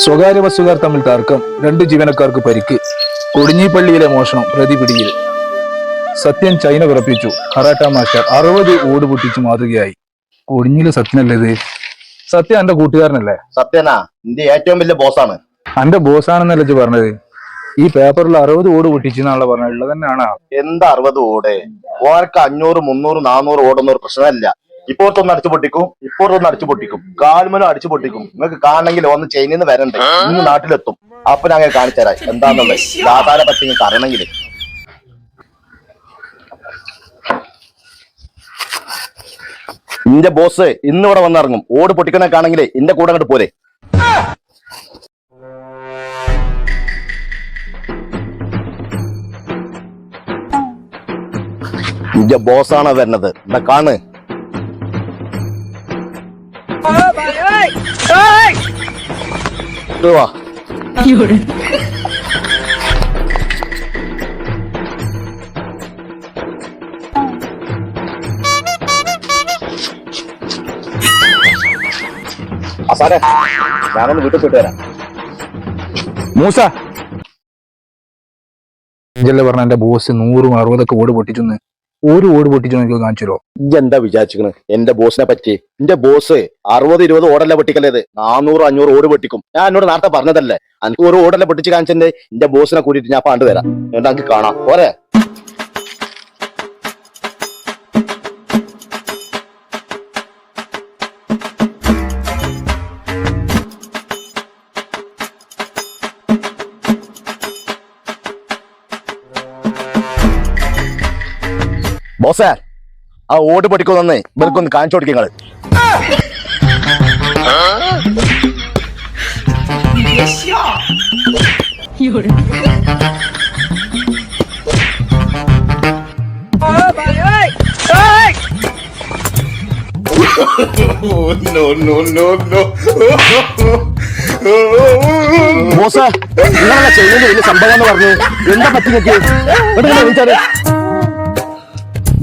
സ്വകാര്യ ബസ്സുകാർ തമ്മിൽ തർക്കം, 2 ജീവനക്കാർക്ക് പരിക്ക്. കൊടിഞ്ഞിപ്പള്ളിയിലെ മോഷണം, പ്രതി പിടിയിൽ. സത്യൻ ചൈന വിറപ്പിച്ചു, കറാട്ട മാസ്റ്റർ 60 ഓട് പൊട്ടിച്ച് മാതൃകയായി. കൊടിഞ്ഞില് സത്യനല്ലേ ഇത്? സത്യ എന്റെ കൂട്ടുകാരനല്ലേ? സത്യനാ നിന്റെ ഏറ്റവും വലിയ ബോസാണ്. എന്റെ ബോസാണെന്നല്ലേ ഇജ്ജ് പറഞ്ഞത്? ഈ പേപ്പറിൽ 60 ഓട് പൊട്ടിച്ചെന്നാണല്ലോ പറഞ്ഞത്, ഉള്ളത് തന്നെയാണോ? എന്താ 60 ഓട്? ഓർക്ക് 500, 300, 400 ഓടൊന്നും ഒരു പ്രശ്നമല്ല. ഇപ്പോഴത്തൊന്ന് അടിച്ചു പൊട്ടിക്കും, ഇപ്പോഴത്തൊന്ന് അടിച്ചു പൊട്ടിക്കും, കാൽമനും അടിച്ചു പൊട്ടിക്കും. നിങ്ങൾക്ക് കാണണമെങ്കിൽ ഒന്ന് ചൈനയിൽ നിന്ന് വരണ്ടേ, ഇന്ന് നാട്ടിലെത്തും. അപ്പൊ ഞാൻ കാണിച്ചു തരാം എന്താന്നുള്ളത്. ദാതാരെ പറ്റി നിങ്ങൾക്ക് അറിയണമെങ്കിൽ ഇന്റെ ബോസ് ഇന്നിവിടെ വന്നിറങ്ങും. ഓട് പൊട്ടിക്കണൊക്കെ ആണെങ്കിൽ എന്റെ കൂടെ അങ്ങോട്ട് പോരെ. ഇന്റെ ബോസാണ് വരുന്നത്. എന്താ കാണ്. വാ സാറേ, ഞാനൊന്ന് വീട്ടിൽ പോയിട്ട് വരാം. മൂസ ഇജ്ജല്ലേ പറഞ്ഞ എന്റെ ബോസ് 100, 60 ഓട് പൊട്ടിച്ചെന്ന്. ഒരു ഓട് പൊട്ടിച്ചു എനിക്ക് കാണിച്ചോ? എന്താ വിചാരിച്ചിക്കണ് എന്റെ ബോസിനെ പറ്റി? എന്റെ ബോസ് 60, 20 ഓടല്ല പൊട്ടിക്കലേത്, 400, 500 ഓട് പൊട്ടിക്കും. ഞാൻ എന്നോട് നേരത്തെ പറഞ്ഞതല്ലേ, എനിക്ക് ഒരു ഓടല്ല പൊട്ടിച്ച് കാണിച്ചെന്റെ എന്റെ ബോസിനെ കൂട്ടിയിട്ട് ഞാൻ പണ്ട് തരാം. എന്നിട്ട് എനിക്ക് കാണാം പോരെ. ബോസേ, ആ ഓട് പൊട്ടിക്കൊന്നെ ഇവർക്കൊന്ന് കാണിച്ചു കൊടുക്കുക നിങ്ങള്. ബോസേ, നിങ്ങളല്ല ചെയ്യുന്നത് വലിയ സംഭവം എന്ന് പറഞ്ഞു. എന്താ പറ്റി?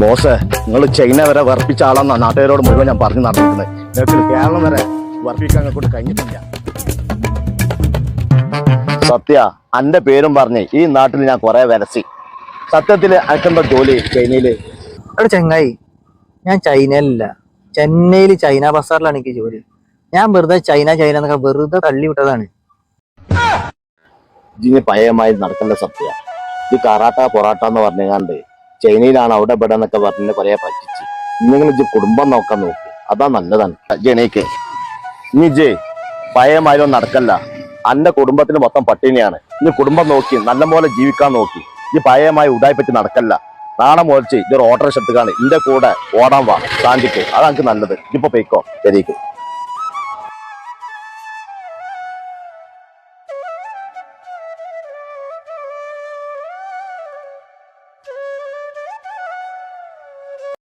ബോസേ, നിങ്ങൾ ചൈന വരെ വർപ്പിച്ച ആളെന്നാ നാട്ടുകാരോട് മുഴുവൻ ഞാൻ പറഞ്ഞു നടന്നിരുന്നത്. നിങ്ങൾക്ക് കേരളം വരെ വർപ്പിക്കാൻ കൊണ്ട് കഴിഞ്ഞിട്ടില്ല. സത്യ, എന്റെ പേരും പറഞ്ഞ് ഈ നാട്ടിൽ ഞാൻ കുറെ വരസി. സത്യത്തില് അനക്കെന്താ ജോലി ചൈനയില്? അവിടെ ചങ്ങായി, ഞാൻ ചൈനയിലില്ല, ചെന്നൈയിൽ ചൈന ബസാറിലാണ് എനിക്ക് ജോലി. ഞാൻ വെറുതെ ചൈന എന്നൊക്കെ വെറുതെ തള്ളി വിട്ടതാണ്. ഇതിന് പഴയമായി നടക്കേണ്ട സത്യ. ഇത് കറാട്ട പൊറാട്ട എന്ന് പറഞ്ഞാണ്ട് ചൈനയിലാണ് അവിടെ ഇവിടെ എന്നൊക്കെ പറഞ്ഞ് കുറെ പറ്റിച്ച്. നിങ്ങൾ ഇജ്ജ് കുടുംബം നോക്കാൻ നോക്ക്, അതാ നല്ലതാണ്. ജനയ്ക്ക് ഇനി ഇജ്ജ് പഴയമായൊന്നും നടക്കല്ല. എന്റെ കുടുംബത്തിന് മൊത്തം പട്ടിണിയാണ്. ഇനി കുടുംബം നോക്കി നല്ലപോലെ ജീവിക്കാൻ നോക്കി. ഈ പഴയമായി ഉടായിപ്പറ്റി നടക്കല്ല. നാളെ മോളിച്ച് ഇതൊരു ഓട്ടോറിക്ഷ എടുത്തുകാണ് എന്റെ കൂടെ ഓടാൻ വാ, ശാന്തിക്ക്. അതാണ് നല്ലത്. ഇപ്പൊ പോയിക്കോ ശരിക്ക്.